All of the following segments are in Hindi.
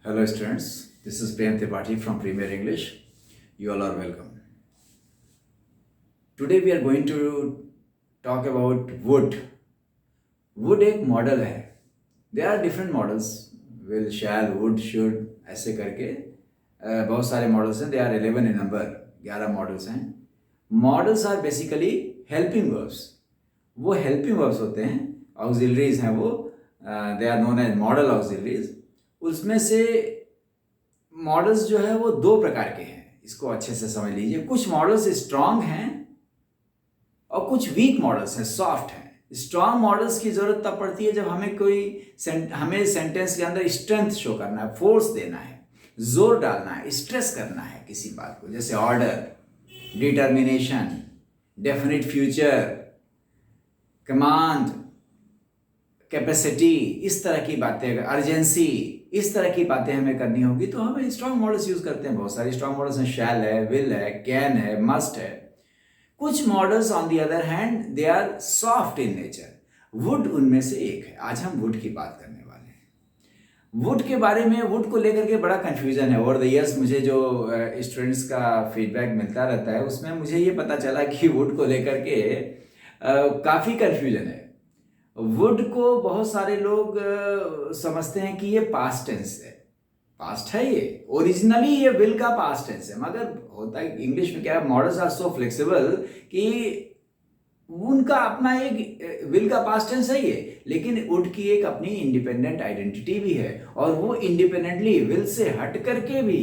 Hello students, this is Prem Tripathi from Premier English. You all are welcome. Today we are going to talk about wood. Wood एक मॉडल है. There are different models. Will, shall, would, should ऐसे करके बहुत सारे मॉडल्स हैं. They are 11 in number. 11 models हैं. Models are basically helping verbs. वो हेल्पिंग वर्ब्स होते हैं. ऑक्सिलरीज हैं वो. They are known as modal auxiliaries. उसमें से मॉडल्स जो है वो दो प्रकार के हैं. इसको अच्छे से समझ लीजिए. कुछ मॉडल्स स्ट्रांग हैं और कुछ वीक मॉडल्स हैं, सॉफ्ट हैं. स्ट्रांग मॉडल्स की जरूरत तब पड़ती है जब हमें सेंटेंस के अंदर स्ट्रेंथ शो करना है, फोर्स देना है, जोर डालना है, स्ट्रेस करना है किसी बात को. जैसे order, determination, definite future, command, capacity, इस तरह की बातें, अर्जेंसी, इस तरह की बातें हमें करनी होगी तो हमें स्ट्रांग मॉडल्स यूज करते हैं. बहुत सारे स्ट्रांग मॉडल्स हैं. शैल है, विल है, कैन है, मस्ट है. कुछ models on the other hand they are soft in nature. Would उनमें से एक है. आज हम वुड की बात करने वाले हैं. वुड के बारे में, वुड को लेकर के बड़ा कंफ्यूजन है. ओवर द ईयर्स मुझे जो स्टूडेंट्स का फीडबैक मिलता रहता है उसमें मुझे ये पता चला कि वुड को लेकर के काफ़ी कंफ्यूजन है. वुड को बहुत सारे लोग समझते हैं कि ये पास्ट टेंस है. पास्ट है ये. ओरिजिनली ये विल का पास्ट टेंस है. मगर होता है इंग्लिश में क्या है, मॉडल्स आर सो फ्लेक्सिबल कि उनका अपना एक विल का पास्ट टेंस है ये. लेकिन वुड की एक अपनी इंडिपेंडेंट आइडेंटिटी भी है और वो इंडिपेंडेंटली विल से हट करके भी,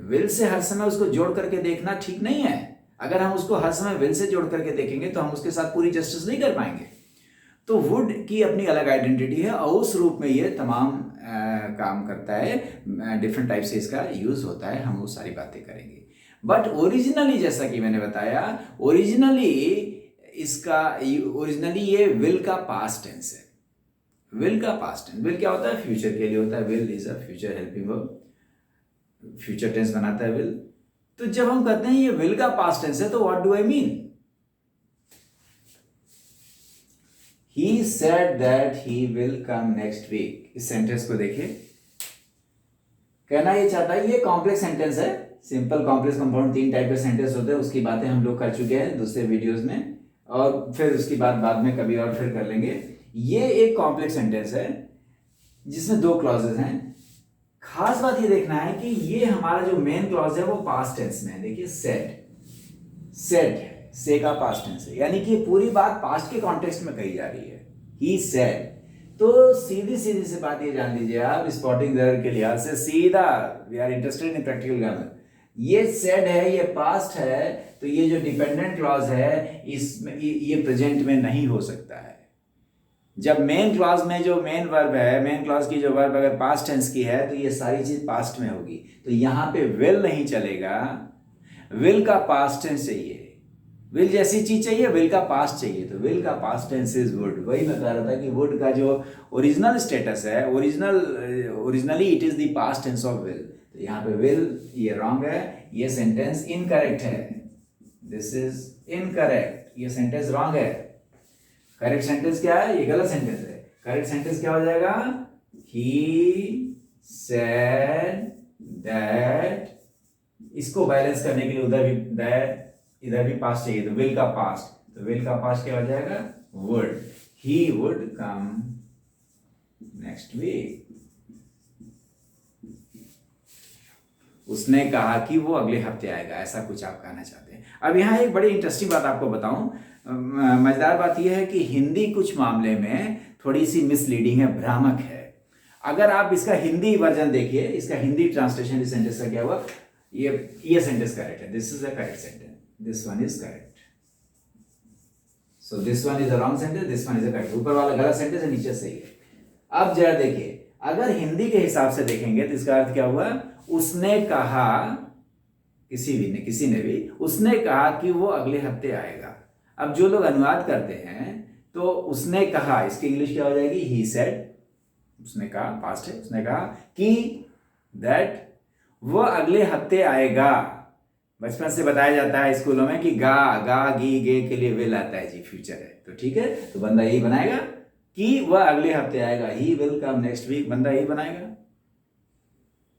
विल से हर समय उसको जोड़ करके देखना ठीक नहीं है. अगर हम उसको हर समय विल से जोड़ करके देखेंगे तो हम उसके साथ पूरी जस्टिस नहीं कर पाएंगे. तो वुड की अपनी अलग आइडेंटिटी है और उस रूप में ये तमाम काम करता है. डिफरेंट टाइप से इसका यूज होता है. हम वो सारी बातें करेंगे. बट ओरिजिनली जैसा कि मैंने बताया, ओरिजिनली ये विल का पास्ट टेंस है. विल का पास्ट टेंस. विल क्या होता है? फ्यूचर के लिए होता है. Will is a future helping verb. Future tense बनाता है विल. तो जब हम कहते हैं ये विल का पास्ट टेंस है तो what do I mean? He said that he will come next week. इस सेंटेंस को देखिए. कहना ये चाहता है, ये कॉम्प्लेक्स सेंटेंस है. सिंपल, कॉम्प्लेक्स, कंपाउंड, 3 टाइप के सेंटेंस होते हैं. उसकी बातें हम लोग कर चुके हैं दूसरे वीडियोस में और फिर उसकी बात बाद में कभी और फिर कर लेंगे. ये एक कॉम्प्लेक्स सेंटेंस है जिसमें 2 क्लॉजेज हैं. खास बात ये देखना है कि ये हमारा जो मेन क्लॉज है वो पास्ट टेंस में है. देखिए, सेड है. से का पास्ट टेंस है. यानी कि पूरी बात पास्ट के कॉन्टेक्स्ट में कही जा रही है. He said. तो सीधी से बात ये जान लीजिए आप, स्पॉटिंग एरर के लिहाज से सीधा, we are interested in practical grammar. ये सेड है, ये पास्ट है, तो ये जो डिपेंडेंट क्लॉज है इसमें ये प्रेजेंट में नहीं हो सकता है. जब मेन क्लॉज में जो मेन वर्ब है, मेन क्लॉज की जो वर्ब अगर पास्ट टेंस की है तो ये सारी चीज पास्ट में होगी. तो यहां पे विल नहीं चलेगा. विल का पास्ट टेंस चाहिए. विल जैसी चीज चाहिए, विल का पास्ट चाहिए. तो विल का पास्ट टेंस इज वुड. वही मैं कह रहा था कि वुड का जो ओरिजिनल स्टेटस है, originally it is the past tense of will. तो यहाँ पे विल ये रॉन्ग है. ये सेंटेंस इनकरेक्ट है. This is incorrect. ये सेंटेंस रॉन्ग है. करेक्ट सेंटेंस क्या है? ये गलत सेंटेंस है. करेक्ट सेंटेंस क्या हो जाएगा? ही सेड दैट. इसको बैलेंस करने के लिए उधर भी दैट, इधर भी पास्ट चाहिए. तो विल का पास्ट. तो विल का पास्ट क्या हो जाएगा? Would. He would come next week. उसने कहा कि वो अगले हफ्ते आएगा. ऐसा कुछ आप कहना चाहते हैं. अब यहाँ एक बड़ी इंटरेस्टिंग बात आपको बताऊं. मजेदार बात यह है कि हिंदी कुछ मामले में थोड़ी सी मिसलीडिंग है, भ्रामक है. अगर आप इसका हिंदी वर्जन देखिए, इसका हिंदी ट्रांसलेशन इस सेंटेंस का क्या हुआ, ये सेंटेंस करेक्ट है. This is the correct sentence. This one is correct. So this one is a wrong sentence. This one is a correct. ऊपर वाला गलत सेंटेंस है, नीचे सही है. अब जरा देखिए, अगर हिंदी के हिसाब से देखेंगे तो इसका अर्थ क्या हुआ? उसने कहा, किसी ने भी उसने कहा कि वो अगले हफ्ते आएगा. अब जो लोग अनुवाद करते हैं तो उसने कहा, इसकी इंग्लिश क्या हो जाएगी? He said. उसने कहा, पास्ट है. उसने कहा कि दैट वो अगले हफ्ते आएगा. बचपन से बताया जाता है स्कूलों में कि गा गी गे के लिए विल आता है जी, फ्यूचर है. तो ठीक है, तो बंदा यही बनाएगा कि वह अगले हफ्ते आएगा. He will come next week. बंदा यही बनाएगा.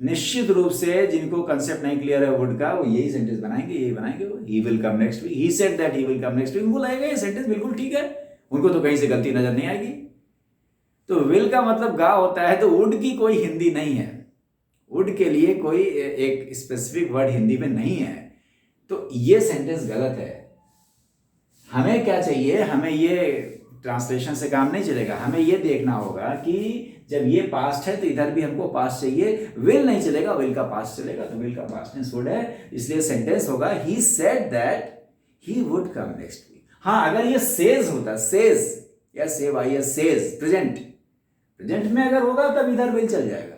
निश्चित रूप से जिनको कंसेप्ट नहीं क्लियर है वुड का, वो यही सेंटेंस बनाएंगे, यही बनाएंगे। वो he will come next week, he said that he will come next week, उनको लगेगा ये सेंटेंस बिल्कुल ठीक है, उनको तो कहीं से गलती नजर नहीं आएगी। तो विल का मतलब गा होता है, तो वुड की कोई हिंदी नहीं है, वुड के लिए कोई एक स्पेसिफिक वर्ड हिंदी में नहीं है, तो ये सेंटेंस गलत है। हमें क्या चाहिए, हमें ये ट्रांसलेशन से काम नहीं चलेगा, हमें ये देखना होगा कि जब ये पास्ट है तो इधर भी हमको पास्ट चाहिए, विल नहीं चलेगा, विल का पास्ट चलेगा, तो विल का पास्ट टेंस वुड है, इसलिए सेंटेंस होगा he said that he would come next week. हाँ, अगर ये सेज होता, सेज या सेज प्रेजेंट, प्रेजेंट में अगर होगा तब इधर विल चल जाएगा,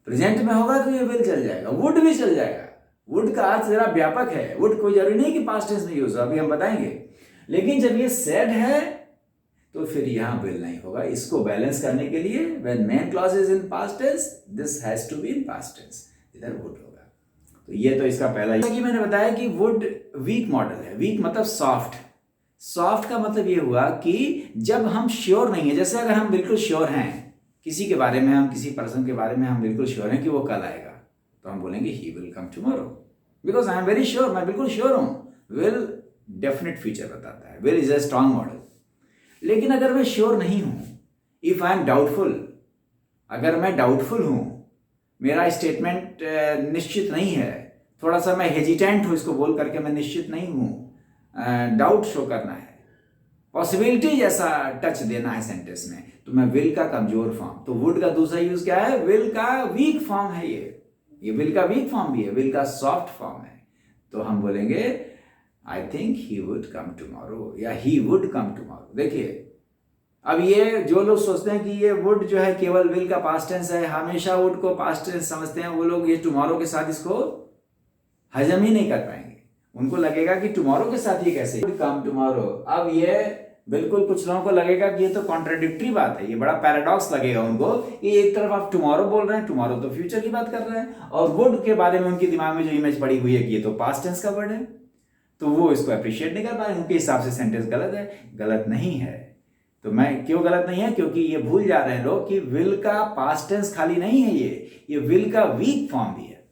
प्रेजेंट में होगा तो ये विल चल जाएगा, वुड भी चल जाएगा। वुड का अर्थ जरा व्यापक है, वुड कोई जरूरी नहीं कि पास्ट टेंस में यूज हो, अभी हम बताएंगे। लेकिन जब ये सेड है तो फिर यहां विल नहीं होगा। इसको बैलेंस करने के लिए when main clause is in past tense, this has to be in past tense, इधर वुड होगा। तो ये तो इसका पहला, जैसा कि मैंने बताया कि वुड वीक मॉडल है। वीक मतलब सॉफ्ट, सॉफ्ट का मतलब ये हुआ कि जब हम श्योर नहीं है, जैसे अगर हम बिल्कुल श्योर हैं किसी के बारे में, हम किसी पर्सन के बारे में हम बिल्कुल श्योर हैं कि वो कल आएगा, तो हम बोलेंगे ही will come tomorrow, because I am very sure, मैं बिल्कुल श्योर हूं। विल डेफिनेट फ्यूचर बताता है, will is a strong model. लेकिन अगर मैं श्योर नहीं हूं, इफ आई एम डाउटफुल, अगर मैं डाउटफुल हूं, मेरा स्टेटमेंट निश्चित नहीं है, थोड़ा सा मैं हेजिटेंट हूं, इसको बोल करके मैं निश्चित नहीं हूं, डाउट शो करना है, पॉसिबिलिटी जैसा टच देना है सेंटेंस में, तो मैं विल का कमजोर फॉर्म, तो वुड का दूसरा यूज क्या है, विल का वीक फॉर्म है। ये विल का वीक फॉर्म भी है, विल का सॉफ्ट फॉर्म है। तो हम बोलेंगे I think he would come tomorrow या ही वुड कम टुमारो। देखिए, अब ये जो लोग सोचते हैं कि ये वुड जो है केवल विल का पास्ट टेंस है, हमेशा वुड को पास्ट टेंस समझते हैं, वो लोग ये टुमारो के साथ इसको हजम ही नहीं कर पाएंगे। उनको लगेगा कि टुमारो के साथ ये कैसे कम टुमारो। अब ये बिल्कुल कुछ लोगों को लगेगा कि ये तो कॉन्ट्राडिक्टरी बात है, ये बड़ा पैराडॉक्स लगेगा उनको कि एक तरफ आप टुमारो बोल रहे हैं, टुमारो तो फ्यूचर की बात कर रहे हैं, और वुड के बारे में उनके दिमाग में जो इमेज पड़ी हुई है कि ये तो पास्ट टेंस का वर्ड है, तो वो इसको अप्रिशिएट नहीं कर पा रहे, उनके हिसाब से सेंटेंस गलत है। गलत नहीं है, तो मैं क्यों गलत नहीं है, क्योंकि ये भूल जा रहे हैं लोग कि विल का पास्ट टेंस खाली नहीं है, ये विल का वीक फॉर्म भी है,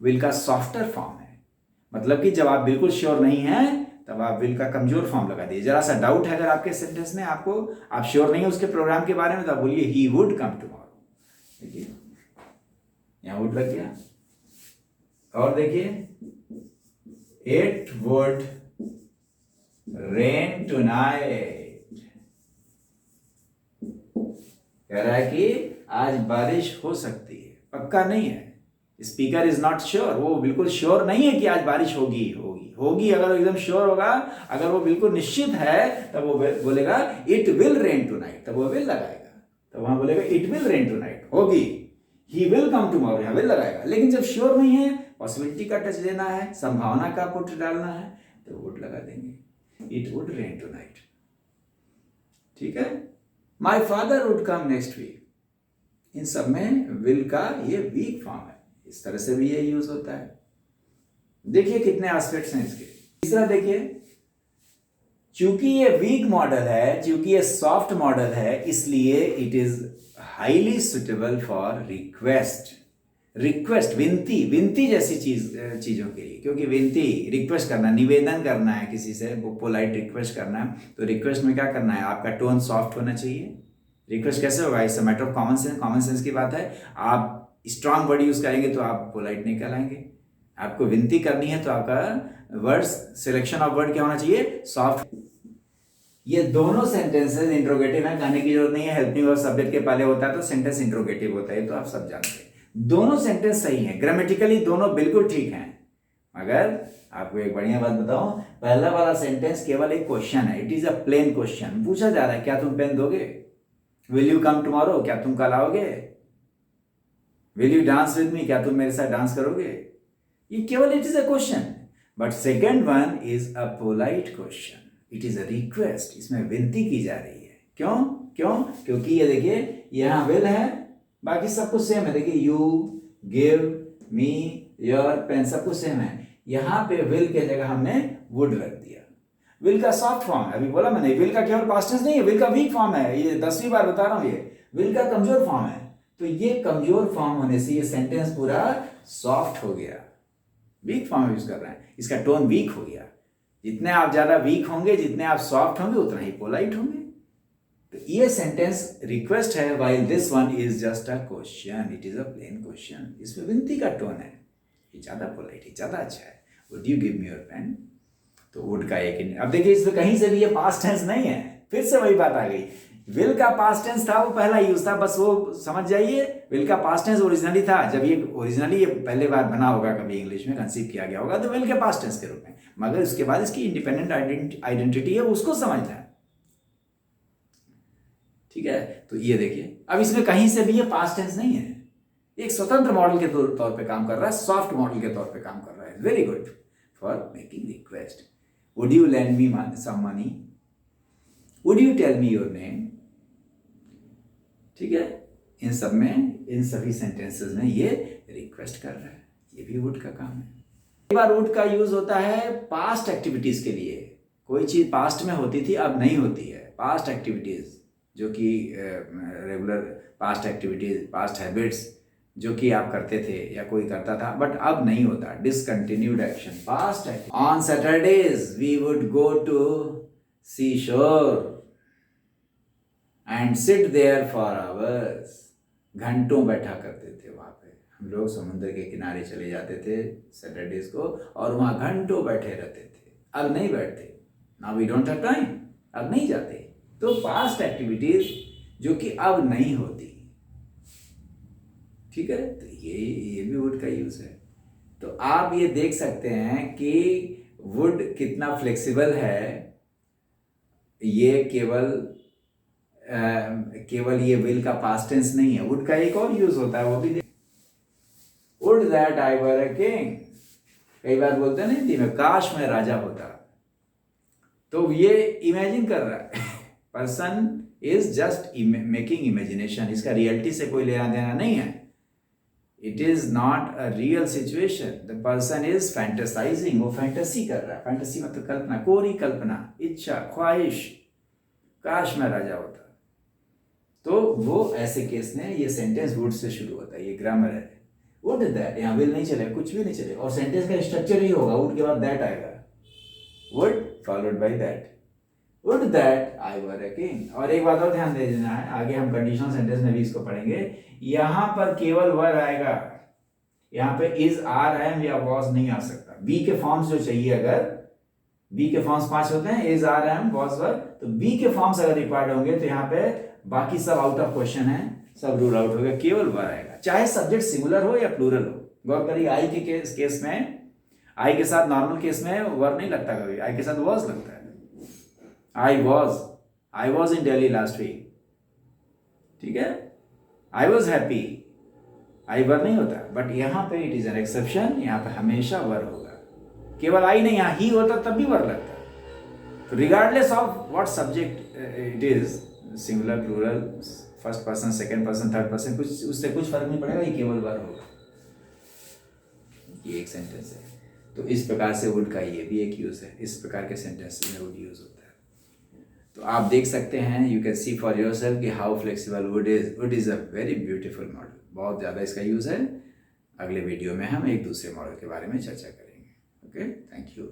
विल का सॉफ्टर फॉर्म है। मतलब कि जब आप बिल्कुल श्योर नहीं हैं तब आप विल का कमजोर फॉर्म लगा दीजिए। जरा सा डाउट है अगर आपके सेंटेंस में, आपको आप श्योर नहीं है उसके प्रोग्राम के बारे में, तो आप बोलिए ही वुड कम टुमारो। देखिए यहां वुड लग गया, और देखिए इट वुड रेन टुनाइट, कह रहा है कि आज बारिश हो सकती है, पक्का नहीं है। स्पीकर इज नॉट श्योर, वो बिल्कुल श्योर नहीं है कि आज बारिश होगी। अगर वो एकदम श्योर होगा, अगर वो बिल्कुल निश्चित है, तब वो बोलेगा इट विल रेन टुनाइट, तब वो विल लगाएगा, तब वहां बोलेगा इट विल रेन टुनाइट, होगी। ही विल कम टुमारो, यहां विल लगाएगा। लेकिन जब श्योर नहीं है, पॉसिबिलिटी का टच देना है, संभावना का पुट डालना है, तो वुड लगा देंगे, इट वुड रेन टुनाइट। ठीक है, my father would come next week, इन सब में विल का ये वीक फॉर्म है, इस तरह से भी ये यूज होता है। देखिए कितने एस्पेक्ट्स हैं इसके। तीसरा देखिए, चूंकि ये वीक मॉडल है, चूंकि ये सॉफ्ट मॉडल है, इसलिए it is highly suitable for request, विनती जैसी चीजों के लिए। क्योंकि विनती, रिक्वेस्ट करना, निवेदन करना है किसी से, पोलाइट रिक्वेस्ट करना है, तो रिक्वेस्ट में क्या करना है, आपका टोन सॉफ्ट होना चाहिए। रिक्वेस्ट कैसे होगा, it's a matter of common sense की बात है। आप स्ट्रांग वर्ड यूज करेंगे तो आप पोलाइट नहीं कहलाएंगे। आपको विनती करनी है तो आपका वर्ड्स, सिलेक्शन ऑफ वर्ड क्या होना चाहिए, सॉफ्ट। ये दोनों सेंटेंसेस इंट्रोगेटिव हैं, कहने की जरूरत नहीं है। हेल्पिंग वर्ब सब्जेक्ट के पहले होता है तो सेंटेंस इंट्रोगेटिव होता है, तो आप सब जानते हैं। दोनों सेंटेंस सही हैं, ग्रामेटिकली दोनों बिल्कुल ठीक हैं। मगर आपको एक बढ़िया बात बताऊं, पहला वाला सेंटेंस केवल एक क्वेश्चन है, it is a plain question. पूछा जा रहा है क्या तुम पेन दोगे, विल यू कम टुमारो, क्या तुम कल आओगे, will you dance with me, क्या तुम मेरे साथ डांस करोगे। ये केवल it is a question. But second one is a polite question, it is a request, इसमें विनती की जा रही है। क्योंकि ये देखिए यहां विल है, बाकी सब कुछ सेम है। देखिए you, give, me, your, pen, सब कुछ सेम है। यहां पे विल के जगह हमने वुड रख दिया। विल का सॉफ्ट फॉर्म है, अभी बोला मैंने, विल का केवल पास्ट टेंस नहीं है, विल का वीक फॉर्म है। ये 10वीं बार बता रहा हूं, ये विल का कमजोर फॉर्म है। तो ये कमजोर फॉर्म होने से ये सेंटेंस पूरा सॉफ्ट हो गया, वीक फॉर्म यूज कर रहे हैं, इसका टोन वीक हो गया। जितने आप ज्यादा वीक होंगे, जितने आप सॉफ्ट होंगे, उतना ही पोलाइट होंगे। तो ये सेंटेंस रिक्वेस्ट है, while this one is just a question, it is a plain question। इसमें विनती का टोन है, ये ज्यादा पोलाइट है, ज्यादा अच्छा है। Would you give me your pen? तो वुड का एक, अब देखिए इसमें कहीं से भी ये पास्ट टेंस नहीं है, फिर से वही बात आ गई। विल का पास्ट टेंस था, वो पहला यूज था, बस वो समझ जाइए। विल का पास्ट टेंस ओरिजिनली था, जब ये ओरिजिनली ये पहले बार बना होगा, कभी इंग्लिश में कंसीव किया गया होगा, तो विल के पास्ट टेंस के रूप में, मगर उसके बाद इसकी इंडिपेंडेंट आइडेंटिटी है, उसको समझना है। ठीक है, तो ये देखिए अब इसमें कहीं से भी ये पास्ट टेंस नहीं है, एक स्वतंत्र मॉडल के तौर पे काम कर रहा है, सॉफ्ट मॉडल के तौर पे काम कर रहा है। Very good for making request. Would you lend me some money? Would you tell me your name? ठीक है, इन सब में, इन सभी सेंटेंसेस में ये रिक्वेस्ट कर रहा है, ये भी वुड का काम है। कई बार वुड का यूज होता है पास्ट एक्टिविटीज के लिए। कोई चीज पास्ट में होती थी, अब नहीं होती है। पास्ट एक्टिविटीज जो कि regular past activities, past habits जो कि आप करते थे या कोई करता था, बट अब नहीं होता। Discontinued action, past action. On Saturdays we would go to seashore and sit there for hours. घंटों बैठा करते थे वहां पे, हम लोग समुद्र के किनारे चले जाते थे सैटरडेज को, और वहां घंटों बैठे रहते थे। अब नहीं बैठते, now we don't have time, अब नहीं जाते। तो पास्ट एक्टिविटीज जो कि अब नहीं होती, ठीक है, तो ये भी वुड का यूज है। तो आप ये देख सकते हैं कि वुड कितना फ्लेक्सिबल है। ये केवल ये विल का पास्ट टेंस नहीं है, वुड का एक और यूज होता है, वो भी would that I were a king. कई बार बोलते हैं ना हिंदी में, काश मैं राजा होता। तो ये इमेजिन कर रहा है, person is just making imagination, इसका रियलिटी से कोई लेना देना नहीं है। It is not a real situation, the person is fantasising, वो फैंटेसी कर रहा है। फैंटेसी मतलब कल्पना, कोरी कल्पना, इच्छा, ख्वाहिश, काश मैं राजा होता। तो वो ऐसे केस में ये सेंटेंस वुड से शुरू होता है, ये ग्रामर है। वुड दैट, यहाँ विल नहीं चलेगा, कुछ भी नहीं चलेगा, और सेंटेंस का स्ट्रक्चर ही होगा, वुड के बाद दैट आएगा, would followed by that. Would that I were a king. और एक बात और ध्यान दे देना है, आगे हम कंडीशनल सेंटेंस में भी इसको पढ़ेंगे। यहां पर केवल वर आएगा, यहां पे इज, आर, एम या वॉज नहीं आ सकता। बी के फॉर्म्स जो चाहिए, अगर बी के फॉर्म्स 5 होते हैं, इज, आर, एम, वॉज, वर, तो बी के फॉर्म्स अगर रिक्वायर्ड होंगे तो यहाँ पे बाकी सब आउट ऑफ क्वेश्चन है, सब रूल आउट हो गया, केवल वर आएगा, चाहे सब्जेक्ट सिंगुलर हो या प्लूरल हो। गौर करिए, आई के केस में, आई के साथ नॉर्मल केस में वर नहीं लगता कभी, आई के साथ वॉज लगता है। I was in Delhi last week, ठीक है, I was happy, I वर नहीं होता, बट यहाँ पे इट इज एन एक्सेप्शन, यहाँ पे हमेशा वर होगा। केवल आई नहीं, यहाँ ही होता तब भी वर लगता। तो regardless of what subject it is, singular, plural, first person, second person, third person, कुछ उससे कुछ फर्क नहीं पड़ेगा, ये केवल वर होगा। ये एक सेंटेंस है। तो इस प्रकार से वुड का ये भी एक यूज है, इस प्रकार के सेंटेंस में वुड यूज होता है। तो आप देख सकते हैं, you can see for yourself कि how flexible wood is. Wood is a very beautiful model, बहुत ज़्यादा इसका यूज़ है। अगले वीडियो में हम एक दूसरे मॉडल के बारे में चर्चा करेंगे। Okay, thank you